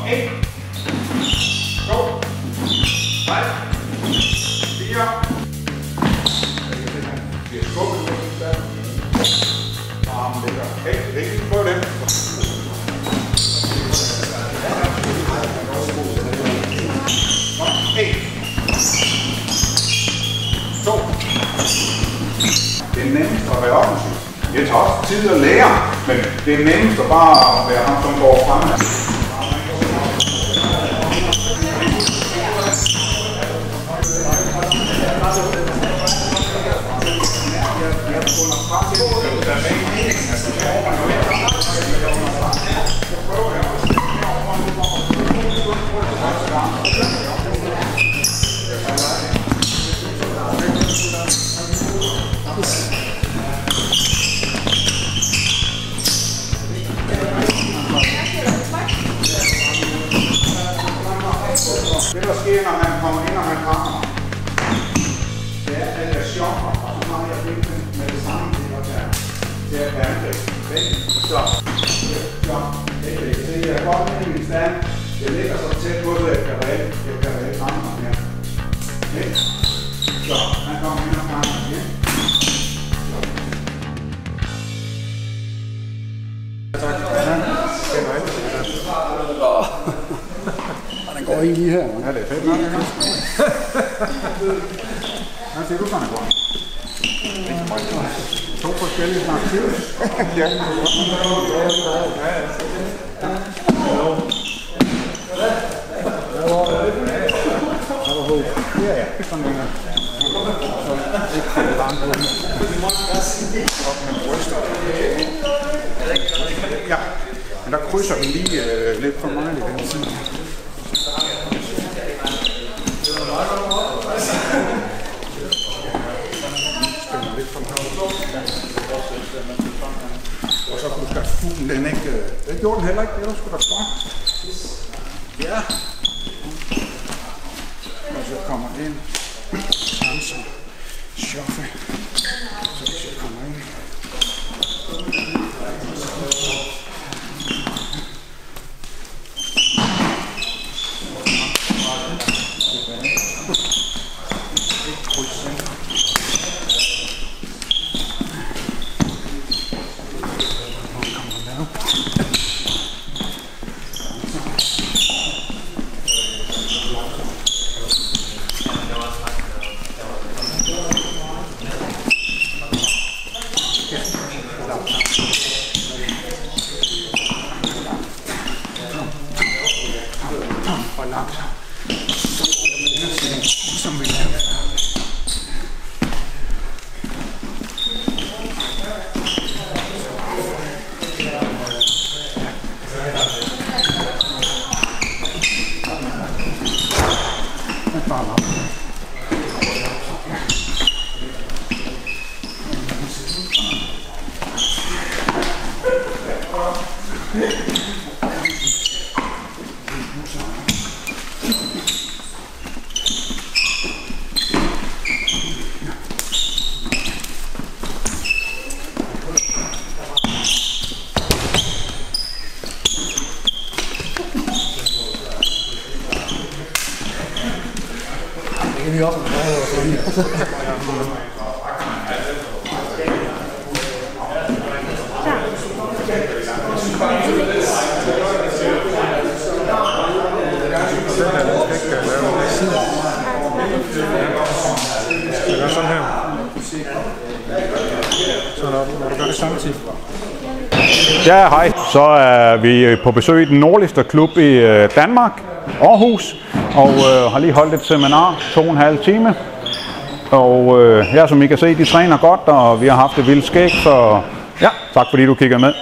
1, 2, 3, 4. Vi har skubbet lidt der. Armen ligger helt rigtigt på det. 1, 2. Det er nemmest at være offensiv. Det tager også tid at lære, men det er nemmest at bare være ham, som går frem. Det der sker, når man kommer ind, og man rammer, det er, at jeg shopper, og så har jeg vinklen med det samme til at angreb. Så, det er godt med min stand. Det ligger så tæt på det, at jeg kan reelt ramme ham her. Så, han kommer ind og rammer igen. Den går ikke lige her. Ja, det er fedt nok. Hvad siger du sådan, Gorm? 2 forskellige slags tid. Ja. Ja, sådan en. Ikke for langt ud. Op med bryster. Ja, men der krydser vi lige lidt for meget i den side. Og så kunne du skaffe fuglen, den ikke... Det gjorde den heller ikke, det var sgu da godt. Ja. Og så kommer den ind. Sanser. Schoffe. Så kommer ind. Og langsomt. Som vi laver. Vi også Det er sådan her. Så når du gør det samtidig. Ja, hej. Så er vi på besøg i den nordligste klub i Danmark, Aarhus, og har lige holdt et seminar, 2,5 timer. Og ja, som I kan se, de træner godt, og vi har haft det vildt skægt, så ja, tak fordi du kiggede med.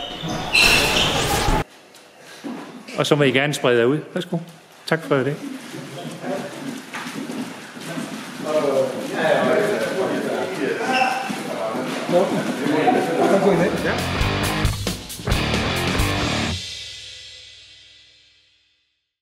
Og så må I gerne sprede jer ud. Værsgo. Tak for det. Ja.